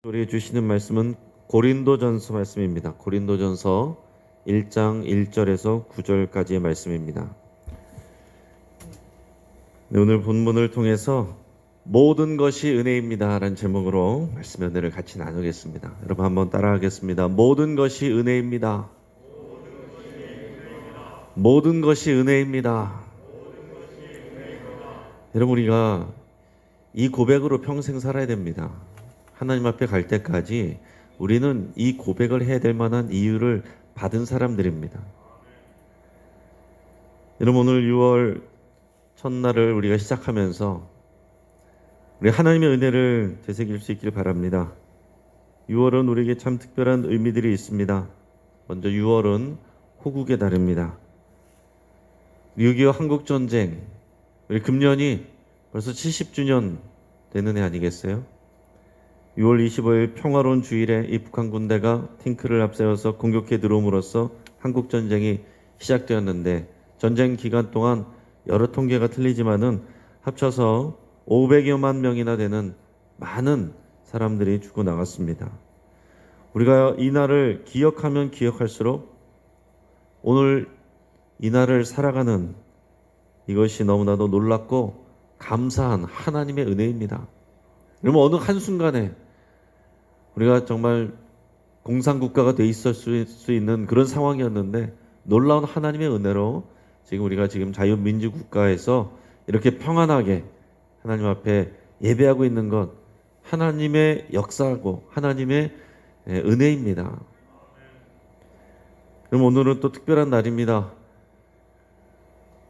우리에게 주시는 말씀은 고린도전서 말씀입니다. 고린도전서 1장 1절에서 9절까지의 말씀입니다. 네, 오늘 본문을 통해서 모든 것이 은혜입니다 라는 제목으로 말씀의 은혜를 같이 나누겠습니다. 여러분 한번 따라하겠습니다. 모든 것이 은혜입니다. 모든 것이 은혜입니다. 여러분, 우리가 이 고백으로 평생 살아야 됩니다. 하나님 앞에 갈 때까지 우리는 이 고백을 해야 될 만한 이유를 받은 사람들입니다. 여러분, 오늘 6월 첫날을 우리가 시작하면서 우리 하나님의 은혜를 되새길 수 있길 바랍니다. 6월은 우리에게 참 특별한 의미들이 있습니다. 먼저 6월은 호국의 달입니다. 6.25 한국전쟁, 우리 금년이 벌써 70주년 되는 해 아니겠어요? 6월 25일 평화로운 주일에 이 북한 군대가 탱크를 앞세워서 공격해 들어옴으로써 한국전쟁이 시작되었는데, 전쟁 기간 동안 여러 통계가 틀리지만은 합쳐서 500여만 명이나 되는 많은 사람들이 죽어 나갔습니다. 우리가 이 날을 기억하면 기억할수록 오늘 이 날을 살아가는 이것이 너무나도 놀랍고 감사한 하나님의 은혜입니다. 여러분, 어느 한순간에 우리가 정말 공산국가가 돼 있을 수 있는 그런 상황이었는데, 놀라운 하나님의 은혜로 우리가 지금 자유민주국가에서 이렇게 평안하게 하나님 앞에 예배하고 있는 것, 하나님의 역사고 하나님의 은혜입니다. 그럼 오늘은 또 특별한 날입니다.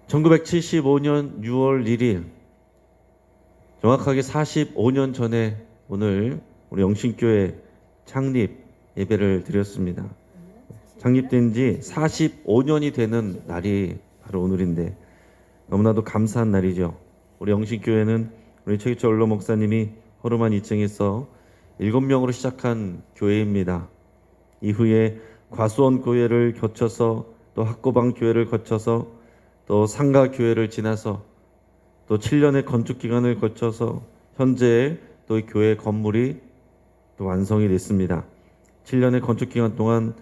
1975년 6월 1일, 정확하게 45년 전에 오늘 우리 영신교회 창립 예배를 드렸습니다. 창립된 지 45년이 되는 날이 바로 오늘인데 너무나도 감사한 날이죠. 우리 영신교회는 우리 최기철 원로 목사님이 허름한 2층에서 7명으로 시작한 교회입니다. 이후에 과수원 교회를 거쳐서 또 학고방 교회를 거쳐서 또 상가 교회를 지나서 또 7년의 건축 기간을 거쳐서 현재 또 교회 건물이 또 완성이 됐습니다. 7년의 건축 기간 동안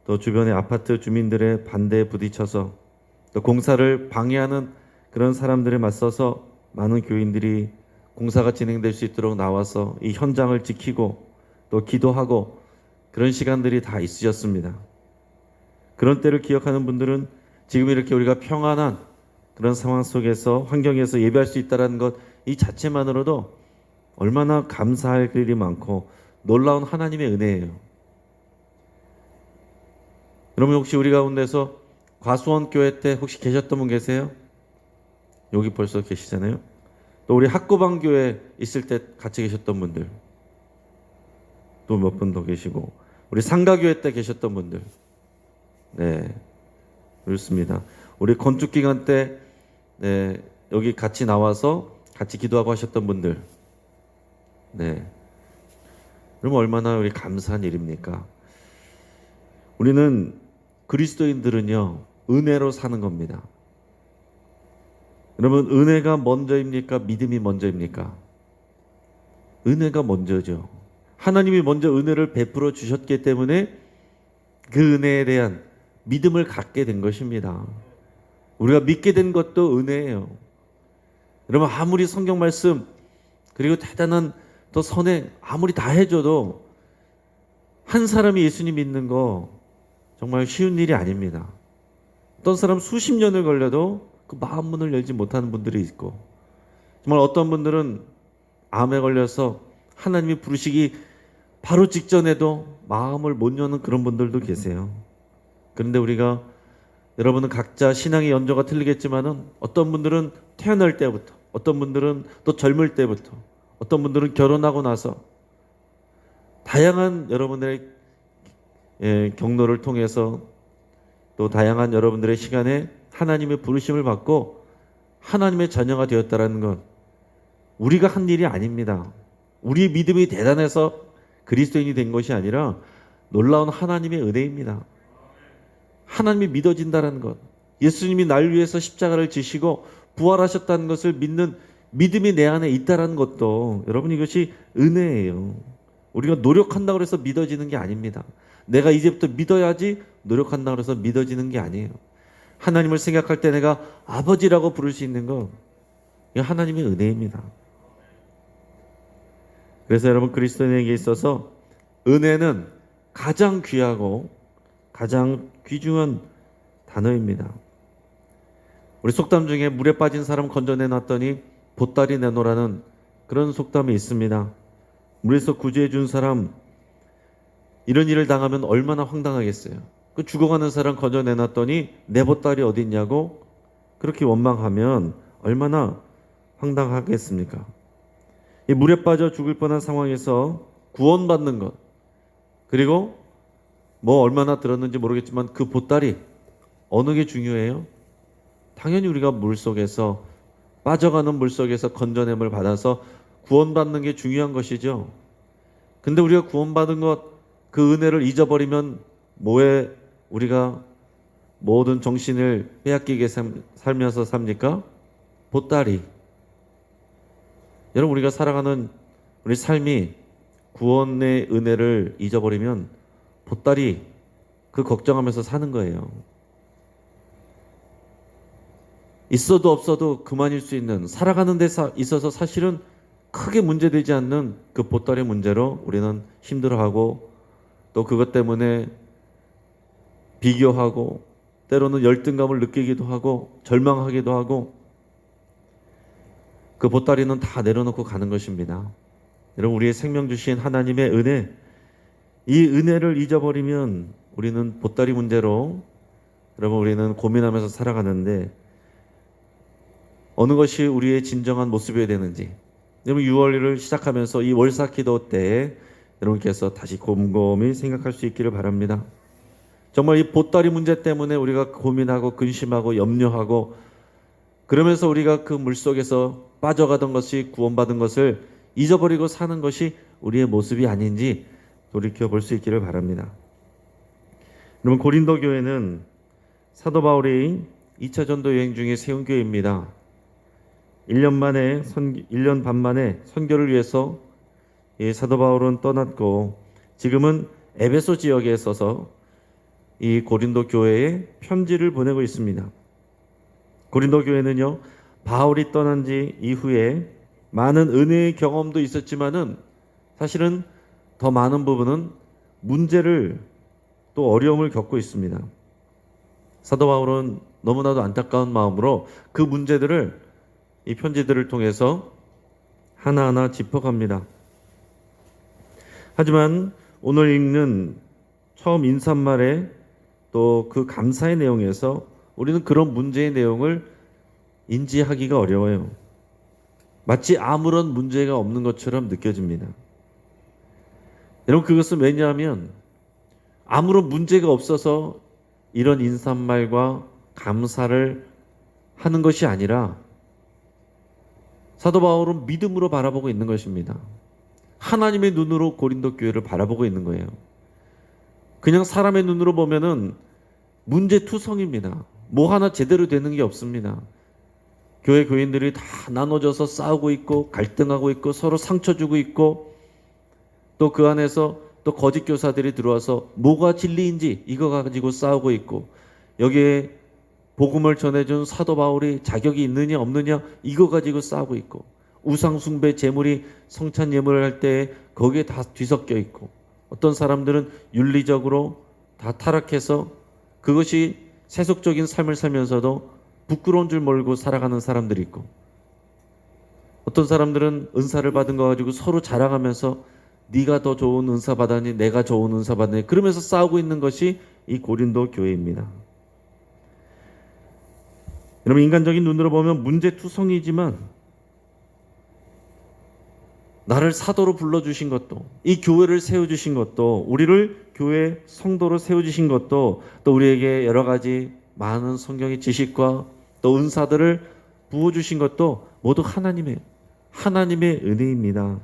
또 주변의 아파트 주민들의 반대에 부딪혀서 또 공사를 방해하는 그런 사람들에 맞서서 많은 교인들이 공사가 진행될 수 있도록 나와서 이 현장을 지키고 또 기도하고 그런 시간들이 다 있으셨습니다. 그런 때를 기억하는 분들은 지금 이렇게 우리가 평안한 그런 상황 속에서 환경에서 예배할 수 있다는 것, 이 자체만으로도 얼마나 감사할 일이 많고 놀라운 하나님의 은혜예요. 여러분, 혹시 우리 가운데서 과수원 교회 때 혹시 계셨던 분 계세요? 여기 벌써 계시잖아요. 또 우리 학고방 교회 있을 때 같이 계셨던 분들 또 몇 분 더 계시고, 우리 상가교회 때 계셨던 분들, 네, 그렇습니다. 우리 건축 기간 때 여기 같이 나와서 같이 기도하고 하셨던 분들, 네, 그럼 얼마나 우리 감사한 일입니까? 우리는 그리스도인들은요, 은혜로 사는 겁니다. 여러분, 은혜가 먼저입니까? 믿음이 먼저입니까? 은혜가 먼저죠. 하나님이 먼저 은혜를 베풀어 주셨기 때문에 그 은혜에 대한 믿음을 갖게 된 것입니다. 우리가 믿게 된 것도 은혜예요. 여러분, 아무리 성경 말씀 그리고 대단한 또 선행 아무리 다 해줘도 한 사람이 예수님 믿는 거 정말 쉬운 일이 아닙니다. 어떤 사람 수십 년을 걸려도 그 마음 문을 열지 못하는 분들이 있고, 정말 어떤 분들은 암에 걸려서 하나님이 부르시기 바로 직전에도 마음을 못 여는 그런 분들도 계세요. 그런데 우리가, 여러분은 각자 신앙의 연조가 틀리겠지만은 어떤 분들은 태어날 때부터, 어떤 분들은 또 젊을 때부터, 어떤 분들은 결혼하고 나서 다양한 여러분들의 경로를 통해서 또 다양한 여러분들의 시간에 하나님의 부르심을 받고 하나님의 자녀가 되었다는 것, 우리가 한 일이 아닙니다. 우리 믿음이 대단해서 그리스도인이 된 것이 아니라 놀라운 하나님의 은혜입니다. 하나님이 믿어진다는 것, 예수님이 날 위해서 십자가를 지시고 부활하셨다는 것을 믿는 믿음이 내 안에 있다는 것도, 여러분, 이것이 은혜예요. 우리가 노력한다고 해서 믿어지는 게 아닙니다. 내가 이제부터 믿어야지 노력한다고 해서 믿어지는 게 아니에요. 하나님을 생각할 때 내가 아버지라고 부를 수 있는 건 이거 하나님의 은혜입니다. 그래서 여러분, 그리스도인에게 있어서 은혜는 가장 귀하고 가장 귀중한 단어입니다. 우리 속담 중에 물에 빠진 사람 건져내놨더니 보따리 내놓으라는 그런 속담이 있습니다. 물에서 구조해 준 사람, 이런 일을 당하면 얼마나 황당하겠어요. 그 죽어가는 사람 건져내놨더니 내 보따리 어디 있냐고 그렇게 원망하면 얼마나 황당하겠습니까? 이 물에 빠져 죽을 뻔한 상황에서 구원받는 것, 그리고 뭐 얼마나 들었는지 모르겠지만 그 보따리, 어느 게 중요해요? 당연히 우리가 물속에서, 빠져가는 물속에서 건져냄을 받아서 구원받는 게 중요한 것이죠. 근데 우리가 구원받은 것, 그 은혜를 잊어버리면 뭐에 우리가 모든 정신을 빼앗기게 살면서 삽니까? 보따리. 여러분, 우리가 살아가는 우리 삶이 구원의 은혜를 잊어버리면 보따리, 그 걱정하면서 사는 거예요. 있어도 없어도 그만일 수 있는, 살아가는 데 있어서 사실은 크게 문제되지 않는 그 보따리 문제로 우리는 힘들어하고, 또 그것 때문에 비교하고, 때로는 열등감을 느끼기도 하고 절망하기도 하고, 그 보따리는 다 내려놓고 가는 것입니다. 여러분, 우리의 생명 주신 하나님의 은혜, 이 은혜를 잊어버리면 우리는 보따리 문제로, 여러분, 우리는 고민하면서 살아가는데 어느 것이 우리의 진정한 모습이어야 되는지, 여러분, 6월을 시작하면서 이 월사기도 때에 여러분께서 다시 곰곰이 생각할 수 있기를 바랍니다. 정말 이 보따리 문제 때문에 우리가 고민하고 근심하고 염려하고, 그러면서 우리가 그 물속에서 빠져가던 것이, 구원받은 것을 잊어버리고 사는 것이 우리의 모습이 아닌지 돌이켜 볼 수 있기를 바랍니다. 여러분, 고린도 교회는 사도 바울이 2차 전도 여행 중에 세운 교회입니다. 1년 반 만에 선교를 위해서 이 사도 바울은 떠났고, 지금은 에베소 지역에 있어서 이 고린도 교회에 편지를 보내고 있습니다. 고린도 교회는요, 바울이 떠난 지 이후에 많은 은혜의 경험도 있었지만은 사실은 더 많은 부분은 문제를, 또 어려움을 겪고 있습니다. 사도 바울은 너무나도 안타까운 마음으로 그 문제들을 이 편지들을 통해서 하나하나 짚어갑니다. 하지만 오늘 읽는 처음 인사말에 또 그 감사의 내용에서 우리는 그런 문제의 내용을 인지하기가 어려워요. 마치 아무런 문제가 없는 것처럼 느껴집니다. 여러분, 그것은 왜냐하면 아무런 문제가 없어서 이런 인사말과 감사를 하는 것이 아니라 사도 바울은 믿음으로 바라보고 있는 것입니다. 하나님의 눈으로 고린도 교회를 바라보고 있는 거예요. 그냥 사람의 눈으로 보면은 문제투성입니다. 뭐 하나 제대로 되는 게 없습니다. 교회 교인들이 다 나눠져서 싸우고 있고 갈등하고 있고 서로 상처 주고 있고, 또 그 안에서 또 거짓 교사들이 들어와서 뭐가 진리인지 이거 가지고 싸우고 있고, 여기에 복음을 전해준 사도 바울이 자격이 있느냐 없느냐 이거 가지고 싸우고 있고, 우상 숭배 제물이 성찬 예물을 할 때 거기에 다 뒤섞여 있고, 어떤 사람들은 윤리적으로 다 타락해서 그것이 세속적인 삶을 살면서도 부끄러운 줄 모르고 살아가는 사람들이 있고, 어떤 사람들은 은사를 받은 거 가지고 서로 자랑하면서 네가 더 좋은 은사 받았니, 내가 좋은 은사 받았니, 그러면서 싸우고 있는 것이 이 고린도 교회입니다. 여러분, 인간적인 눈으로 보면 문제투성이지만 나를 사도로 불러주신 것도, 이 교회를 세워주신 것도, 우리를 교회 성도로 세워주신 것도, 또 우리에게 여러 가지 많은 성경의 지식과 또 은사들을 부어주신 것도 모두 하나님의 은혜입니다.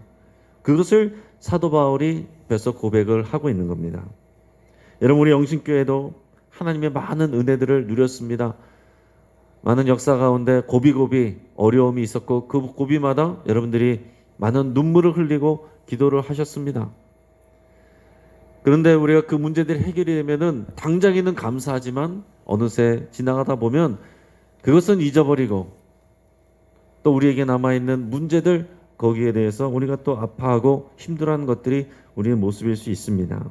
그것을 사도 바울이 벌써 고백을 하고 있는 겁니다. 여러분, 우리 영신교회도 하나님의 많은 은혜들을 누렸습니다. 많은 역사 가운데 고비고비 어려움이 있었고, 그 고비마다 여러분들이 많은 눈물을 흘리고 기도를 하셨습니다. 그런데 우리가 그 문제들이 해결이 되면은 당장에는 감사하지만 어느새 지나가다 보면 그것은 잊어버리고 또 우리에게 남아있는 문제들 거기에 대해서 우리가 또 아파하고 힘들어하는 것들이 우리의 모습일 수 있습니다.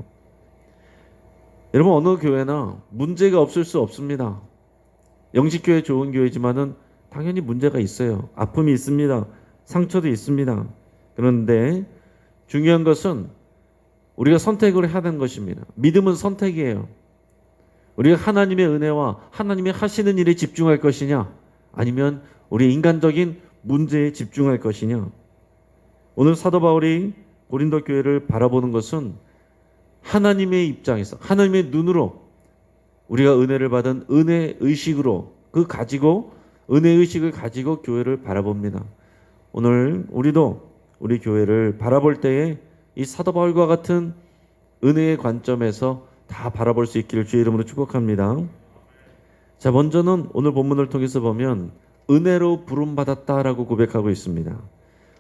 여러분, 어느 교회나 문제가 없을 수 없습니다. 영식교회 좋은 교회지만은 당연히 문제가 있어요. 아픔이 있습니다. 상처도 있습니다. 그런데 중요한 것은 우리가 선택을 해야 하는 것입니다. 믿음은 선택이에요. 우리가 하나님의 은혜와 하나님의 하시는 일에 집중할 것이냐, 아니면 우리 인간적인 문제에 집중할 것이냐. 오늘 사도 바울이 고린도 교회를 바라보는 것은 하나님의 입장에서, 하나님의 눈으로 우리가 은혜를 받은 은혜 의식으로 은혜 의식을 가지고 교회를 바라봅니다. 오늘 우리도 우리 교회를 바라볼 때에 이 사도 바울과 같은 은혜의 관점에서 다 바라볼 수 있기를 주의 이름으로 축복합니다. 자, 먼저는 오늘 본문을 통해서 보면 은혜로 부름받았다라고 고백하고 있습니다.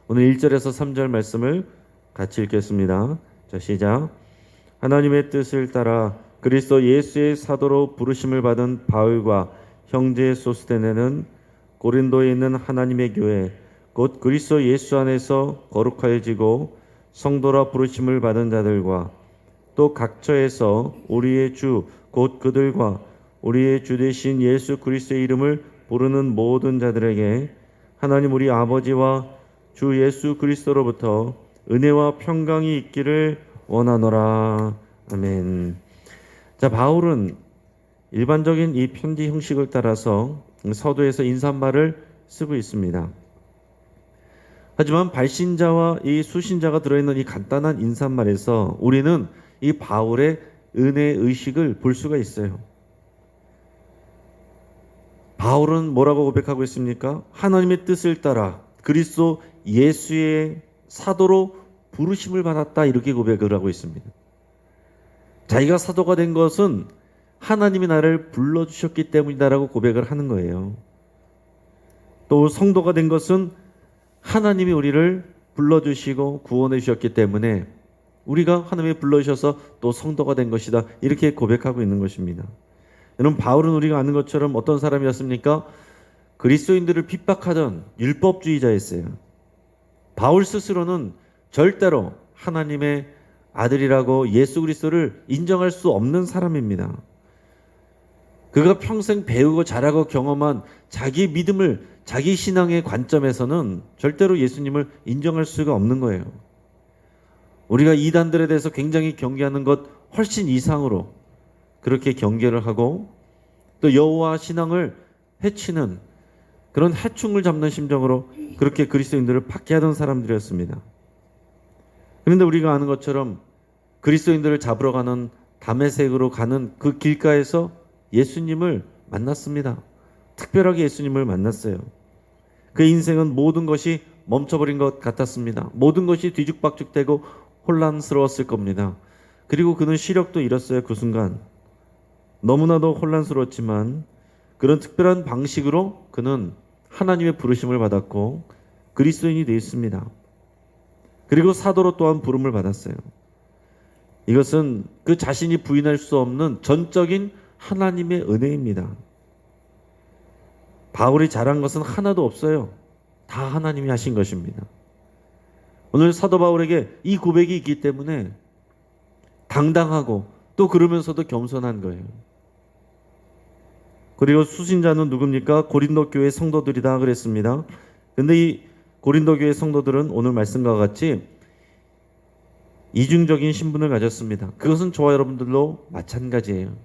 오늘 1절에서 3절 말씀을 같이 읽겠습니다. 자, 시작. 하나님의 뜻을 따라 그리스도 예수의 사도로 부르심을 받은 바울과 형제 소스데네는 고린도에 있는 하나님의 교회 곧 그리스도 예수 안에서 거룩하여지고 성도라 부르심을 받은 자들과 또 각처에서 우리의 주 곧 그들과 우리의 주 되신 예수 그리스도의 이름을 부르는 모든 자들에게 하나님 우리 아버지와 주 예수 그리스도로부터 은혜와 평강이 있기를 원하노라. 아멘. 자, 바울은 일반적인 이 편지 형식을 따라서 서두에서 인사말을 쓰고 있습니다. 하지만 발신자와 이 수신자가 들어있는 이 간단한 인사말에서 우리는 이 바울의 은혜 의식을 볼 수가 있어요. 바울은 뭐라고 고백하고 있습니까? 하나님의 뜻을 따라 그리스도 예수의 사도로 부르심을 받았다, 이렇게 고백을 하고 있습니다. 자기가 사도가 된 것은 하나님이 나를 불러주셨기 때문이다라고 고백을 하는 거예요. 또 성도가 된 것은 하나님이 우리를 불러주시고 구원해 주셨기 때문에 우리가 하나님이 불러주셔서 또 성도가 된 것이다, 이렇게 고백하고 있는 것입니다. 여러분, 바울은 우리가 아는 것처럼 어떤 사람이었습니까? 그리스도인들을 핍박하던 율법주의자였어요. 바울 스스로는 절대로 하나님의 아들이라고 예수 그리스도를 인정할 수 없는 사람입니다. 그가 평생 배우고 자라고 경험한 자기 믿음을, 자기 신앙의 관점에서는 절대로 예수님을 인정할 수가 없는 거예요. 우리가 이단들에 대해서 굉장히 경계하는 것 훨씬 이상으로 그렇게 경계를 하고 또 여호와 신앙을 해치는 그런 해충을 잡는 심정으로 그렇게 그리스도인들을 박해하던 사람들이었습니다. 그런데 우리가 아는 것처럼 그리스도인들을 잡으러 가는 다메섹으로 가는 그 길가에서 예수님을 만났습니다. 특별하게 예수님을 만났어요. 그 인생은 모든 것이 멈춰버린 것 같았습니다. 모든 것이 뒤죽박죽되고 혼란스러웠을 겁니다. 그리고 그는 시력도 잃었어요. 그 순간 너무나도 혼란스러웠지만 그런 특별한 방식으로 그는 하나님의 부르심을 받았고 그리스도인이 되었습니다. 그리고 사도로 또한 부름을 받았어요. 이것은 그 자신이 부인할 수 없는 전적인 하나님의 은혜입니다. 바울이 잘한 것은 하나도 없어요. 다 하나님이 하신 것입니다. 오늘 사도 바울에게 이 고백이 있기 때문에 당당하고 또 그러면서도 겸손한 거예요. 그리고 수신자는 누굽니까? 고린도 교회 성도들이다 그랬습니다. 근데 이 고린도 교회 성도들은 오늘 말씀과 같이 이중적인 신분을 가졌습니다. 그것은 저와 여러분들도 마찬가지예요.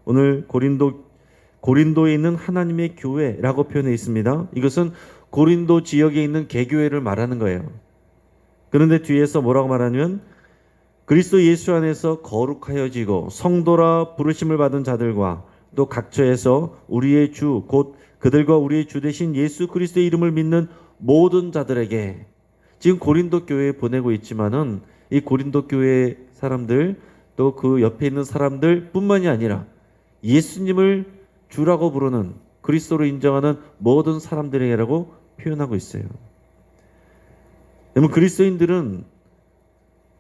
오늘 고린도에 있는 하나님의 교회라고 표현해 있습니다. 이것은 고린도 지역에 있는 개교회를 말하는 거예요. 그런데 뒤에서 뭐라고 말하냐면 그리스도 예수 안에서 거룩하여지고 성도라 부르심을 받은 자들과 또 각처에서 우리의 주 곧 그들과 우리의 주 되신 예수 그리스도의 이름을 믿는 모든 자들에게, 지금 고린도 교회에 보내고 있지만은 이 고린도 교회 사람들 또 그 옆에 있는 사람들 뿐만이 아니라 예수님을 주라고 부르는 그리스도로 인정하는 모든 사람들에게라고 표현하고 있어요. 여러분, 그리스도인들은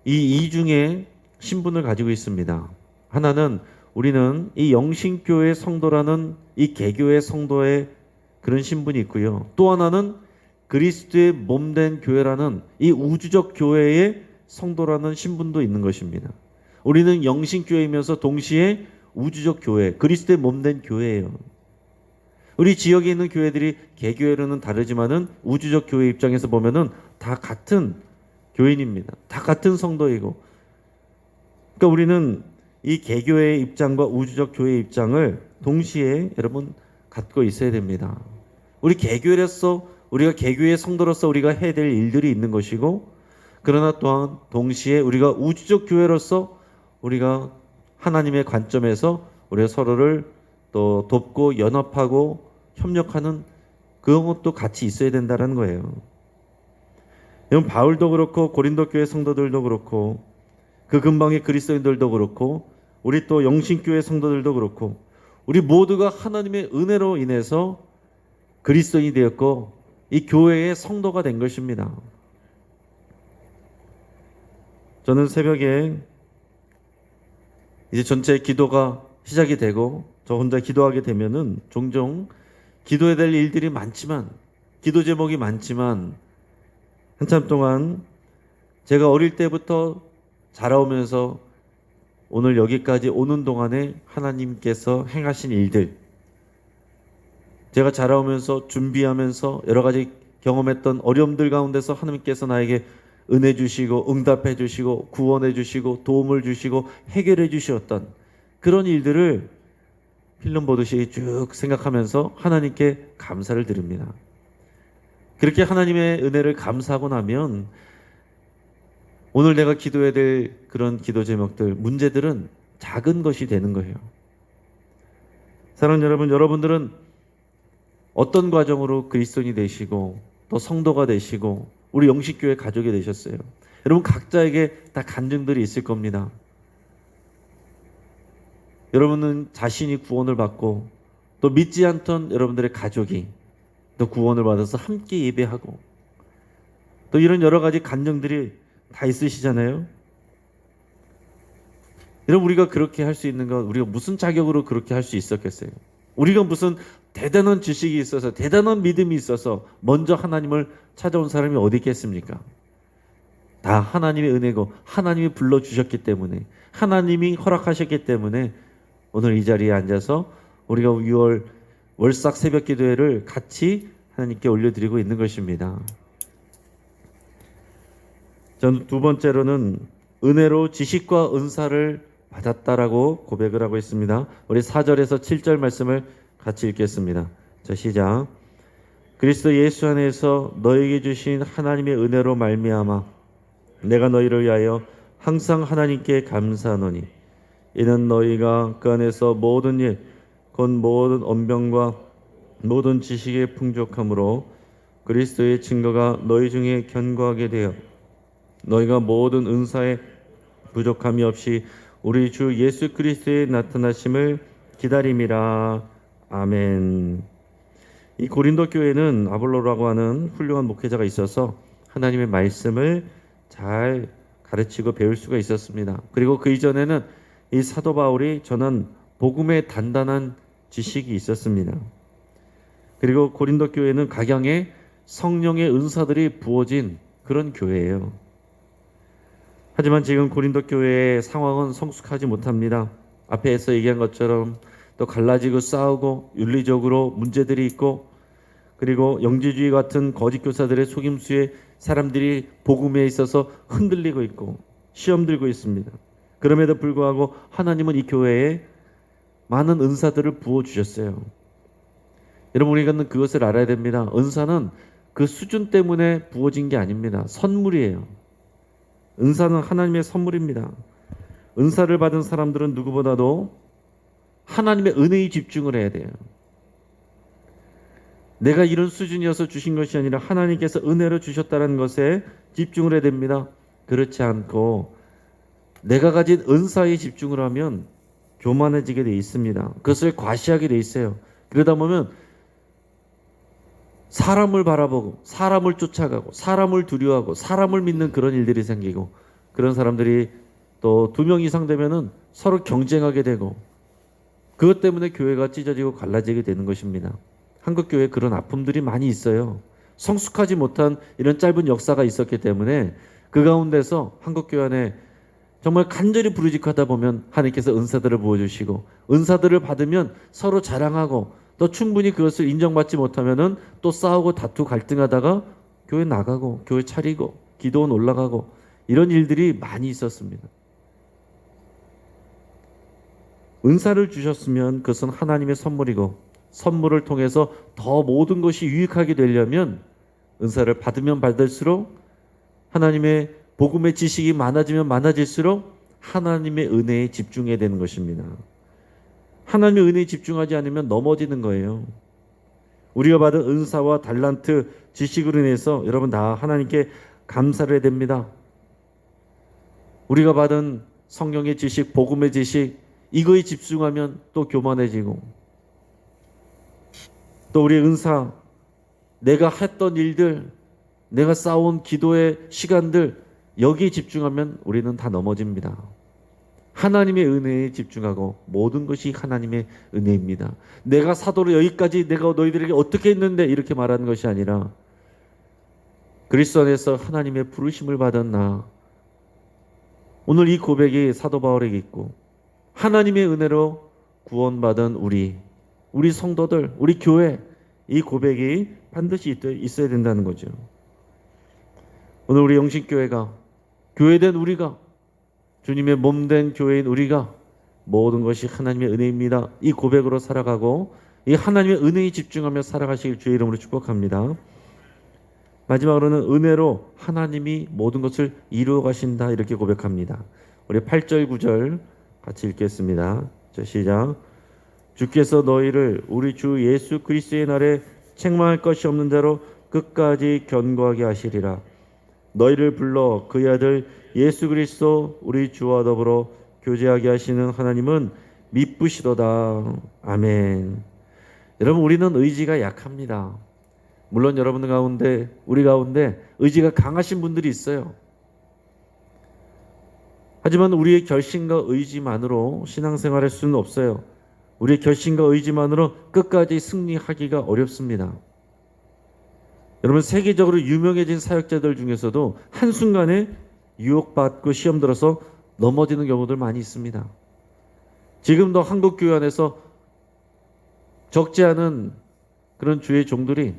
이 이중에 신분을 가지고 있습니다. 하나는 우리는 이 영신교회 성도라는 이 개교의 성도의 그런 신분이 있고요. 또 하나는 그리스도의 몸된 교회라는 이 우주적 교회의 성도라는 신분도 있는 것입니다. 우리는 영신교회이면서 동시에 우주적 교회, 그리스도의 몸된 교회예요. 우리 지역에 있는 교회들이 개교회로는 다르지만은 우주적 교회 입장에서 보면은 다 같은 교인입니다. 다 같은 성도이고. 그러니까 우리는 이 개교회의 입장과 우주적 교회의 입장을 동시에 여러분 갖고 있어야 됩니다. 우리 개교회로서 우리가 개교의 성도로서 우리가 해야 될 일들이 있는 것이고, 그러나 또한 동시에 우리가 우주적 교회로서 우리가 하나님의 관점에서 우리가 서로를 또 돕고 연합하고 협력하는 그런 것도 같이 있어야 된다는 거예요. 여러분, 바울도 그렇고 고린도 교회 성도들도 그렇고 그 근방의 그리스도인들도 그렇고 우리 또 영신교회 성도들도 그렇고 우리 모두가 하나님의 은혜로 인해서 그리스도인이 되었고 이 교회의 성도가 된 것입니다. 저는 새벽에 이제 전체 기도가 시작이 되고 저 혼자 기도하게 되면은 종종 기도해야 될 일들이 많지만, 기도 제목이 많지만, 한참 동안 제가 어릴 때부터 자라오면서 오늘 여기까지 오는 동안에 하나님께서 행하신 일들, 제가 자라오면서 준비하면서 여러 가지 경험했던 어려움들 가운데서 하나님께서 나에게 은혜 주시고 응답해 주시고 구원해 주시고 도움을 주시고 해결해 주셨던 그런 일들을 필름 보듯이 쭉 생각하면서 하나님께 감사를 드립니다. 그렇게 하나님의 은혜를 감사하고 나면 오늘 내가 기도해야 될 그런 기도 제목들, 문제들은 작은 것이 되는 거예요. 사랑하는 여러분, 여러분들은 어떤 과정으로 그리스도인이 되시고 또 성도가 되시고 우리 영식교회 가족이 되셨어요. 여러분 각자에게 다 간증들이 있을 겁니다. 여러분은 자신이 구원을 받고 또 믿지 않던 여러분들의 가족이 또 구원을 받아서 함께 예배하고 또 이런 여러 가지 간증들이 다 있으시잖아요. 여러분, 우리가 그렇게 할 수 있는 건 우리가 무슨 자격으로 그렇게 할 수 있었겠어요? 우리가 무슨 대단한 지식이 있어서 대단한 믿음이 있어서 먼저 하나님을 찾아온 사람이 어디 있겠습니까? 다 하나님의 은혜고 하나님이 불러주셨기 때문에, 하나님이 허락하셨기 때문에 오늘 이 자리에 앉아서 우리가 6월 월삭 새벽 기도회를 같이 하나님께 올려드리고 있는 것입니다. 전 두 번째로는 은혜로 지식과 은사를 받았다라고 고백을 하고 있습니다. 우리 4절에서 7절 말씀을 같이 읽겠습니다. 자, 시작. 그리스도 예수 안에서 너에게 주신 하나님의 은혜로 말미암아 내가 너희를 위하여 항상 하나님께 감사하노니 이는 너희가 그 안에서 모든 일 곧 모든 언병과 모든 지식의 풍족함으로 그리스도의 증거가 너희 중에 견고하게 되어 너희가 모든 은사에 부족함이 없이 우리 주 예수 그리스도의 나타나심을 기다림이라. 아멘. 이 고린도 교회는 아볼로라고 하는 훌륭한 목회자가 있어서 하나님의 말씀을 잘 가르치고 배울 수가 있었습니다. 그리고 그 이전에는 이 사도 바울이 전한 복음의 단단한 지식이 있었습니다. 그리고 고린도 교회는 각양의 성령의 은사들이 부어진 그런 교회예요. 하지만 지금 고린도 교회의 상황은 성숙하지 못합니다. 앞에서 얘기한 것처럼 또 갈라지고 싸우고 윤리적으로 문제들이 있고 그리고 영지주의 같은 거짓 교사들의 속임수에 사람들이 복음에 있어서 흔들리고 있고 시험 들고 있습니다. 그럼에도 불구하고 하나님은 이 교회에 많은 은사들을 부어주셨어요. 여러분, 우리가 그것을 알아야 됩니다. 은사는 그 수준 때문에 부어진 게 아닙니다. 선물이에요. 은사는 하나님의 선물입니다. 은사를 받은 사람들은 누구보다도 하나님의 은혜에 집중을 해야 돼요. 내가 이런 수준이어서 주신 것이 아니라 하나님께서 은혜로 주셨다는 것에 집중을 해야 됩니다. 그렇지 않고 내가 가진 은사에 집중을 하면 교만해지게 돼 있습니다. 그것을 과시하게 돼 있어요. 그러다 보면 사람을 바라보고 사람을 쫓아가고 사람을 두려워하고 사람을 믿는 그런 일들이 생기고 그런 사람들이 또 2명 이상 되면은 서로 경쟁하게 되고 그것 때문에 교회가 찢어지고 갈라지게 되는 것입니다. 한국 교회에 그런 아픔들이 많이 있어요. 성숙하지 못한 이런 짧은 역사가 있었기 때문에 그 가운데서 한국 교회 안에 정말 간절히 부르짖하다 보면 하나님께서 은사들을 부어주시고 은사들을 받으면 서로 자랑하고 또 충분히 그것을 인정받지 못하면은 또 싸우고 다투고 갈등하다가 교회 나가고 교회 차리고 기도원 올라가고 이런 일들이 많이 있었습니다. 은사를 주셨으면 그것은 하나님의 선물이고 선물을 통해서 더 모든 것이 유익하게 되려면 은사를 받으면 받을수록 하나님의 복음의 지식이 많아지면 많아질수록 하나님의 은혜에 집중해야 되는 것입니다. 하나님의 은혜에 집중하지 않으면 넘어지는 거예요. 우리가 받은 은사와 달란트, 지식으로 인해서 여러분 다 하나님께 감사를 해야 됩니다. 우리가 받은 성령의 지식, 복음의 지식 이거에 집중하면 또 교만해지고 또 우리의 은사, 내가 했던 일들, 내가 쌓아온 기도의 시간들 여기에 집중하면 우리는 다 넘어집니다. 하나님의 은혜에 집중하고 모든 것이 하나님의 은혜입니다. 내가 사도로 여기까지 내가 너희들에게 어떻게 했는데 이렇게 말하는 것이 아니라 그리스도 안에서 하나님의 부르심을 받은 나, 오늘 이 고백이 사도 바울에게 있고 하나님의 은혜로 구원받은 우리 성도들, 우리 교회 이 고백이 반드시 있어야 된다는 거죠. 오늘 우리 영신교회가 교회된 우리가 주님의 몸된 교회인 우리가 모든 것이 하나님의 은혜입니다. 이 고백으로 살아가고 이 하나님의 은혜에 집중하며 살아가시길 주의 이름으로 축복합니다. 마지막으로는 은혜로 하나님이 모든 것을 이루어 가신다 이렇게 고백합니다. 우리 8절 9절 같이 읽겠습니다. 자, 시작. 주께서 너희를 우리 주 예수 그리스도의 날에 책망할 것이 없는 대로 끝까지 견고하게 하시리라. 너희를 불러 그의 아들 예수 그리스도 우리 주와 더불어 교제하게 하시는 하나님은 미쁘시도다. 아멘. 여러분 우리는 의지가 약합니다. 물론 여러분들 가운데 우리 가운데 의지가 강하신 분들이 있어요. 하지만 우리의 결심과 의지만으로 신앙생활할 수는 없어요. 우리의 결심과 의지만으로 끝까지 승리하기가 어렵습니다. 여러분 세계적으로 유명해진 사역자들 중에서도 한순간에 유혹받고 시험 들어서 넘어지는 경우들 많이 있습니다. 지금도 한국 교회 안에서 적지 않은 그런 주의 종들이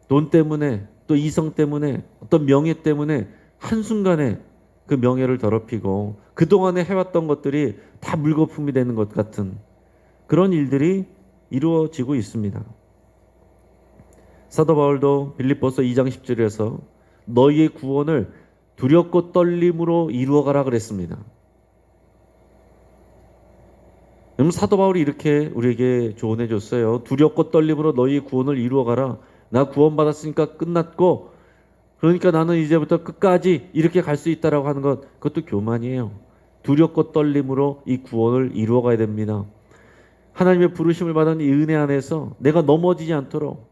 돈 때문에 또 이성 때문에 어떤 명예 때문에 한순간에 그 명예를 더럽히고 그동안에 해왔던 것들이 다 물거품이 되는 것 같은 그런 일들이 이루어지고 있습니다. 사도 바울도 빌립보서 2장 10절에서 너희의 구원을 두렵고 떨림으로 이루어가라 그랬습니다. 그럼 사도 바울이 이렇게 우리에게 조언해 줬어요. 두렵고 떨림으로 너희의 구원을 이루어가라. 나 구원받았으니까 끝났고 그러니까 나는 이제부터 끝까지 이렇게 갈 수 있다라고 하는 것 그것도 교만이에요. 두렵고 떨림으로 이 구원을 이루어가야 됩니다. 하나님의 부르심을 받은 이 은혜 안에서 내가 넘어지지 않도록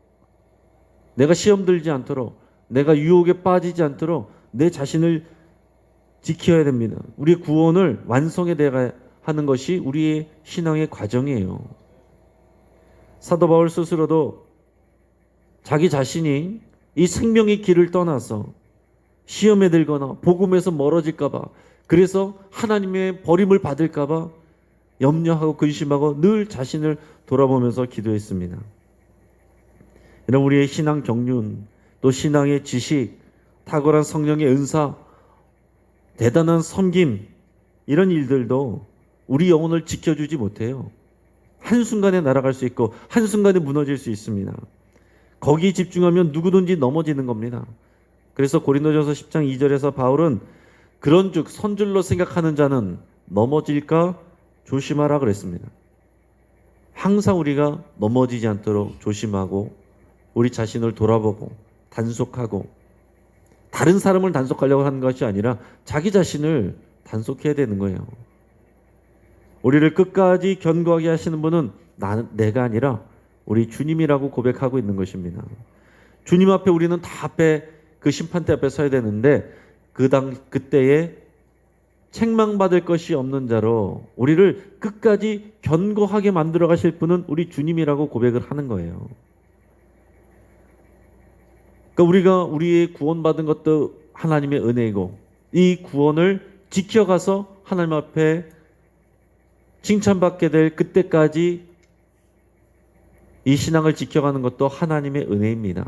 내가 시험 들지 않도록 내가 유혹에 빠지지 않도록 내 자신을 지켜야 됩니다. 우리의 구원을 완성해야 하는 것이 우리의 신앙의 과정이에요. 사도 바울 스스로도 자기 자신이 이 생명의 길을 떠나서 시험에 들거나 복음에서 멀어질까 봐 그래서 하나님의 버림을 받을까 봐 염려하고 근심하고 늘 자신을 돌아보면서 기도했습니다. 이런 우리의 신앙 경륜, 또 신앙의 지식, 탁월한 성령의 은사, 대단한 섬김 이런 일들도 우리 영혼을 지켜주지 못해요. 한순간에 날아갈 수 있고 한순간에 무너질 수 있습니다. 거기에 집중하면 누구든지 넘어지는 겁니다. 그래서 고린도전서 10장 2절에서 바울은 그런즉 선줄로 생각하는 자는 넘어질까 조심하라 그랬습니다. 항상 우리가 넘어지지 않도록 조심하고 우리 자신을 돌아보고 단속하고 다른 사람을 단속하려고 하는 것이 아니라 자기 자신을 단속해야 되는 거예요. 우리를 끝까지 견고하게 하시는 분은 내가 아니라 우리 주님이라고 고백하고 있는 것입니다. 주님 앞에 우리는 다 앞에 그 심판대 앞에 서야 되는데 그때에 책망받을 것이 없는 자로 우리를 끝까지 견고하게 만들어 가실 분은 우리 주님이라고 고백을 하는 거예요. 그러니까 우리가 우리의 구원받은 것도 하나님의 은혜이고 이 구원을 지켜가서 하나님 앞에 칭찬받게 될 그때까지 이 신앙을 지켜가는 것도 하나님의 은혜입니다.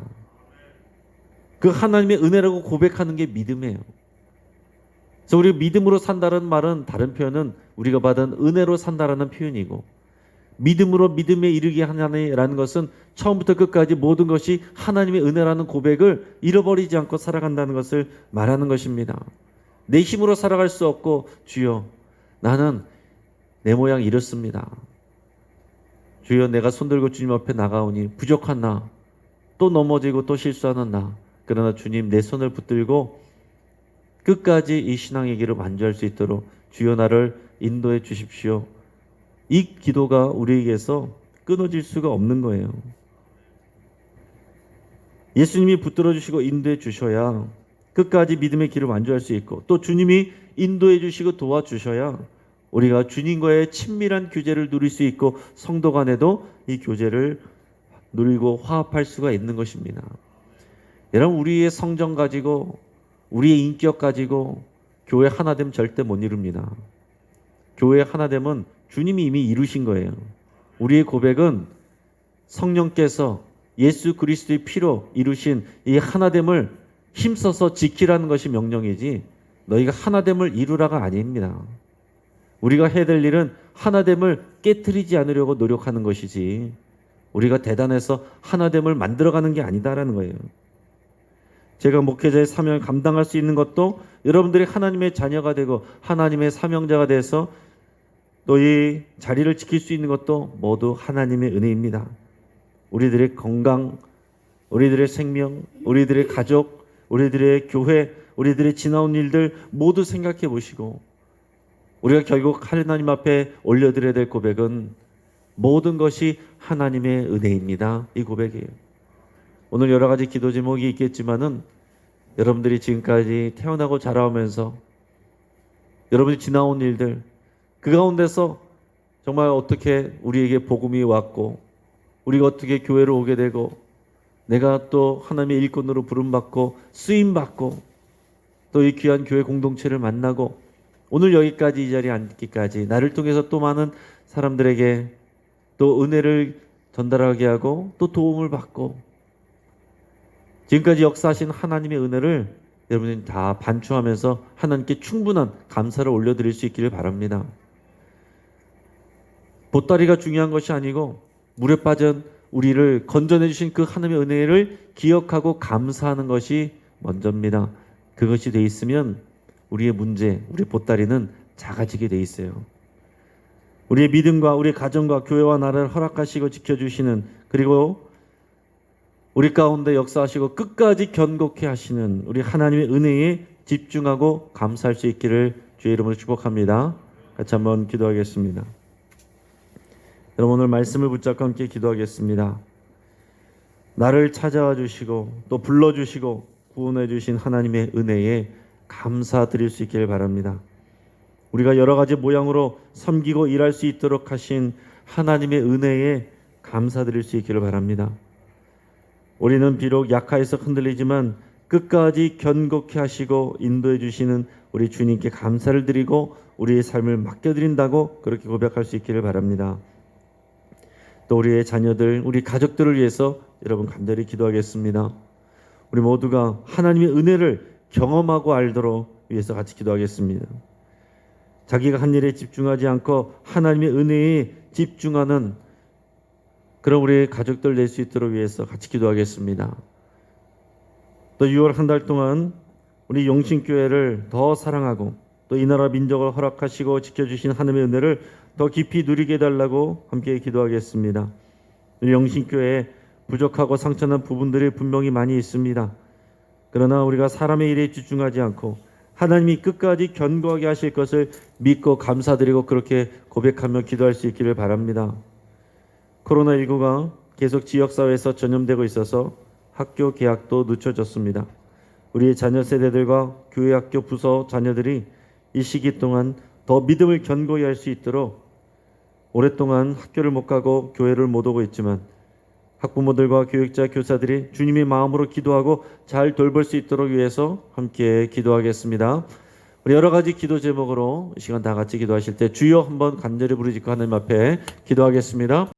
그 하나님의 은혜라고 고백하는 게 믿음이에요. 그래서 우리가 믿음으로 산다는 말은 다른 표현은 우리가 받은 은혜로 산다라는 표현이고 믿음으로 믿음에 이르게 하냐라는 것은 처음부터 끝까지 모든 것이 하나님의 은혜라는 고백을 잃어버리지 않고 살아간다는 것을 말하는 것입니다. 내 힘으로 살아갈 수 없고 주여 나는 내 모양 이렇습니다. 주여 내가 손들고 주님 앞에 나가오니 부족한 나, 또 넘어지고 또 실수하는 나. 그러나 주님 내 손을 붙들고 끝까지 이 신앙의 길을 완주할 수 있도록 주여 나를 인도해 주십시오. 이 기도가 우리에게서 끊어질 수가 없는 거예요. 예수님이 붙들어 주시고 인도해 주셔야 끝까지 믿음의 길을 완주할 수 있고 또 주님이 인도해 주시고 도와주셔야 우리가 주님과의 친밀한 교제를 누릴 수 있고 성도 간에도 이 교제를 누리고 화합할 수가 있는 것입니다. 여러분 우리의 성정 가지고 우리의 인격 가지고 교회 하나됨 절대 못 이룹니다. 교회 하나됨은 주님이 이미 이루신 거예요. 우리의 고백은 성령께서 예수 그리스도의 피로 이루신 이 하나됨을 힘써서 지키라는 것이 명령이지 너희가 하나됨을 이루라가 아닙니다. 우리가 해야 될 일은 하나됨을 깨트리지 않으려고 노력하는 것이지 우리가 대단해서 하나됨을 만들어가는 게 아니다라는 거예요. 제가 목회자의 사명을 감당할 수 있는 것도 여러분들이 하나님의 자녀가 되고 하나님의 사명자가 돼서 또 이 자리를 지킬 수 있는 것도 모두 하나님의 은혜입니다. 우리들의 건강, 우리들의 생명, 우리들의 가족, 우리들의 교회, 우리들의 지나온 일들 모두 생각해 보시고 우리가 결국 하나님 앞에 올려드려야 될 고백은 모든 것이 하나님의 은혜입니다. 이 고백이에요. 오늘 여러 가지 기도 제목이 있겠지만은 여러분들이 지금까지 태어나고 자라오면서 여러분이 지나온 일들 그 가운데서 정말 어떻게 우리에게 복음이 왔고 우리가 어떻게 교회로 오게 되고 내가 또 하나님의 일꾼으로 부름받고 쓰임받고 또 이 귀한 교회 공동체를 만나고 오늘 여기까지 이 자리에 앉기까지 나를 통해서 또 많은 사람들에게 또 은혜를 전달하게 하고 또 도움을 받고 지금까지 역사하신 하나님의 은혜를 여러분이 다 반추하면서 하나님께 충분한 감사를 올려드릴 수 있기를 바랍니다. 보따리가 중요한 것이 아니고 물에 빠진 우리를 건져내 주신 그 하나님의 은혜를 기억하고 감사하는 것이 먼저입니다. 그것이 돼 있으면 우리의 문제, 우리 보따리는 작아지게 돼 있어요. 우리의 믿음과 우리의 가정과 교회와 나라를 허락하시고 지켜주시는 그리고 우리 가운데 역사하시고 끝까지 견고케 하시는 우리 하나님의 은혜에 집중하고 감사할 수 있기를 주의 이름으로 축복합니다. 같이 한번 기도하겠습니다. 여러분 오늘 말씀을 붙잡고 함께 기도하겠습니다. 나를 찾아와 주시고 또 불러주시고 구원해 주신 하나님의 은혜에 감사드릴 수 있기를 바랍니다. 우리가 여러 가지 모양으로 섬기고 일할 수 있도록 하신 하나님의 은혜에 감사드릴 수 있기를 바랍니다. 우리는 비록 약하여서 흔들리지만 끝까지 견고케 하시고 인도해 주시는 우리 주님께 감사를 드리고 우리의 삶을 맡겨드린다고 그렇게 고백할 수 있기를 바랍니다. 또 우리의 자녀들, 우리 가족들을 위해서 여러분 간절히 기도하겠습니다. 우리 모두가 하나님의 은혜를 경험하고 알도록 위해서 같이 기도하겠습니다. 자기가 한 일에 집중하지 않고 하나님의 은혜에 집중하는 그런 우리 가족들 낼 수 있도록 위해서 같이 기도하겠습니다. 또 6월 한 달 동안 우리 영신교회를 더 사랑하고 또 이 나라 민족을 허락하시고 지켜주신 하나님의 은혜를 더 깊이 누리게 해달라고 함께 기도하겠습니다. 우리 영신교회에 부족하고 상처난 부분들이 분명히 많이 있습니다. 그러나 우리가 사람의 일에 집중하지 않고 하나님이 끝까지 견고하게 하실 것을 믿고 감사드리고 그렇게 고백하며 기도할 수 있기를 바랍니다. 코로나19가 계속 지역사회에서 전염되고 있어서 학교 개학도 늦춰졌습니다. 우리의 자녀 세대들과 교회 학교 부서 자녀들이 이 시기 동안 더 믿음을 견고히 할 수 있도록 오랫동안 학교를 못 가고 교회를 못 오고 있지만 학부모들과 교육자, 교사들이 주님의 마음으로 기도하고 잘 돌볼 수 있도록 위해서 함께 기도하겠습니다. 우리 여러 가지 기도 제목으로 이 시간 다 같이 기도하실 때 주여 한번 간절히 부르짖고 하나님 앞에 기도하겠습니다.